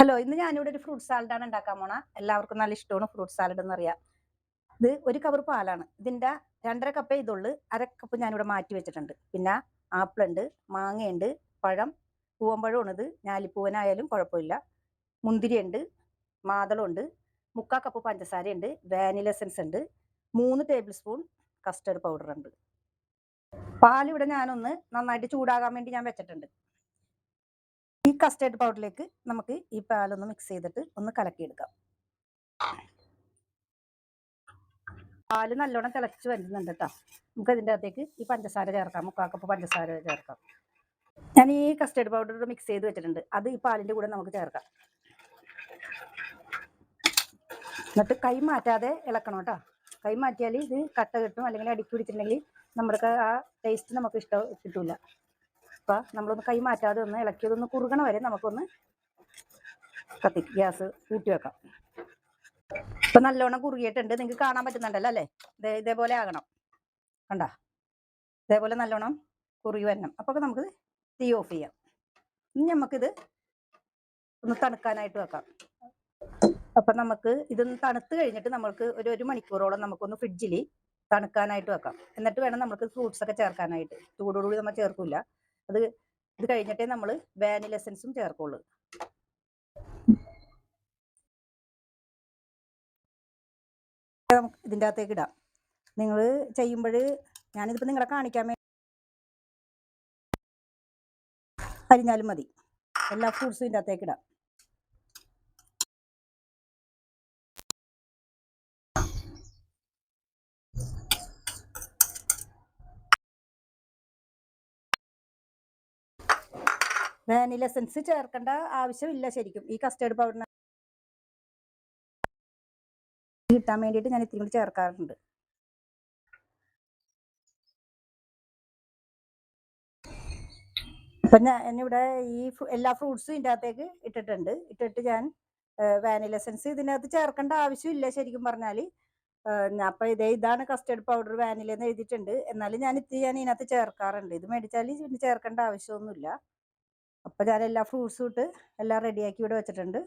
Hello, ഇന്ന് ഞാനിവിടെ ഒരു ഫ്രൂട്ട് സാലഡാണ് ഉണ്ടാക്കാൻ പോണ. എല്ലാവർക്കും നല്ല ഇഷ്ടമാണ് ഫ്രൂട്ട് സാലഡ് എന്നറിയാം. ഇത് ഒരു കവർ പാലാണ്. ഇതിൻ്റെ 2.5 കപ്പേ ഇതുള്ളൂ. 1/2 കപ്പ് ഞാനിവിടെ മാറ്റി വെച്ചിട്ടുണ്ട്. പിന്നെ ആപ്പിളുണ്ട്, മാങ്ങയുണ്ട്, പഴം, പൂവമ്പഴമാണിത്. ഞാലിപ്പൂവനായാലും കുഴപ്പമില്ല. മുന്തിരിയുണ്ട്, മാതളമുണ്ട്, 3/4 കപ്പ് പഞ്ചസാരയുണ്ട്, വാനില എസൻസ് ഉണ്ട്, 3 ടേബിൾ സ്പൂൺ കസ്റ്റർഡ് പൗഡർ ഉണ്ട്. പാലിവിടെ ഞാനൊന്ന് നന്നായിട്ട് ചൂടാകാൻ വേണ്ടി ഞാൻ വെച്ചിട്ടുണ്ട്. ഈ കസ്റ്റേർഡ് പൗഡറിലേക്ക് നമുക്ക് ഈ പാലൊന്ന് മിക്സ് ചെയ്തിട്ട് ഒന്ന് കലക്കിയെടുക്കാം. പാല് നല്ലോണം തിളച്ച് വരുന്നുണ്ട് കേട്ടോ. നമുക്ക് ഇതിൻ്റെ അകത്തേക്ക് ഈ പഞ്ചസാര ചേർക്കാം. 3/4 കപ്പ് പഞ്ചസാര ചേർക്കാം. ഞാൻ ഈ കസ്റ്റേർഡ് പൗഡർ മിക്സ് ചെയ്ത് വെച്ചിട്ടുണ്ട്. അത് ഈ പാലിൻ്റെ കൂടെ നമുക്ക് ചേർക്കാം. എന്നിട്ട് കൈ മാറ്റാതെ ഇളക്കണം കേട്ടോ. കൈ മാറ്റിയാൽ ഇത് കട്ട കിട്ടും, അല്ലെങ്കിൽ അടിക്ക് പിടിച്ചിട്ടുണ്ടെങ്കിൽ നമ്മുടെ ആ ടേസ്റ്റ് നമുക്ക് കിട്ടൂല. അപ്പം നമ്മളൊന്ന് കൈ മാറ്റാതെ ഒന്ന് ഇളക്കിയതൊന്ന് കുറുകണ വരെ നമുക്കൊന്ന് ഗ്യാസ് കൂട്ടി വെക്കാം. ഇപ്പം നല്ലോണം കുറുകിയിട്ടുണ്ട്. നിങ്ങൾക്ക് കാണാൻ പറ്റുന്നുണ്ടല്ലോ അല്ലേ? ഇതേപോലെ ആകണം. കണ്ട, ഇതേപോലെ നല്ലോണം കുറുകി വരണം. അപ്പോൾ നമുക്ക് തീ ഓഫ് ചെയ്യാം. ഇനി നമുക്കിത് ഒന്ന് തണുക്കാനായിട്ട് വെക്കാം. അപ്പം നമുക്ക് ഇതൊന്ന് തണുത്ത് കഴിഞ്ഞിട്ട് നമുക്ക് ഒരു മണിക്കൂറോളം നമുക്കൊന്ന് ഫ്രിഡ്ജിൽ തണുക്കാനായിട്ട് വെക്കാം. എന്നിട്ട് വേണം നമുക്ക് ഫ്രൂട്ട്സ് ഒക്കെ ചേർക്കാനായിട്ട്. ചൂടോടുകൂടി നമ്മൾ ചേർക്കില്ല. ഇത് കഴിഞ്ഞിട്ടേ നമ്മൾ വാനില എസൻസും ചേർക്കുള്ളൂ. നമുക്ക് ഇതിൻ്റെ അകത്തേക്ക് ഇടാം. നിങ്ങൾ ചെയ്യുമ്പോൾ ഞാനിതിപ്പോൾ നിങ്ങളെ കാണിക്കാൻ വേണ്ടി അരിഞ്ഞാലും മതി. എല്ലാ ഫ്രൂട്ട്സും ഇതിൻ്റെ അകത്തേക്ക് ഇടാം. വാനില എസൻസ് ചേർക്കേണ്ട ആവശ്യമില്ല ശരിക്കും. ഈ കസ്റ്റേർഡ് പൗഡറിന് കിട്ടാൻ വേണ്ടിയിട്ട് ഞാൻ ഇത്തിരി കൂടി ചേർക്കാറുണ്ട്. അപ്പം ഞാനിവിടെ ഈ എല്ലാ ഫ്രൂട്ട്സും ഇതിൻ്റെ അകത്തേക്ക് ഇട്ടിട്ട് ഞാൻ വാനില എസൻസ് ഇതിനകത്ത് ചേർക്കേണ്ട ആവശ്യമില്ല ശരിക്കും പറഞ്ഞാൽ. അപ്പം ഇതാണ് കസ്റ്റേർഡ് പൗഡർ വാനില എന്ന് എഴുതിയിട്ടുണ്ട്. എന്നാലും ഞാൻ ഇതിനകത്ത് ചേർക്കാറുണ്ട്. ഇത് മേടിച്ചാൽ ഇതിന് ചേർക്കേണ്ട ആവശ്യമൊന്നുമില്ല. അപ്പം ഞാൻ എല്ലാ ഫ്രൂട്ട്സും ഇട്ട് എല്ലാം റെഡിയാക്കി ഇവിടെ വെച്ചിട്ടുണ്ട്.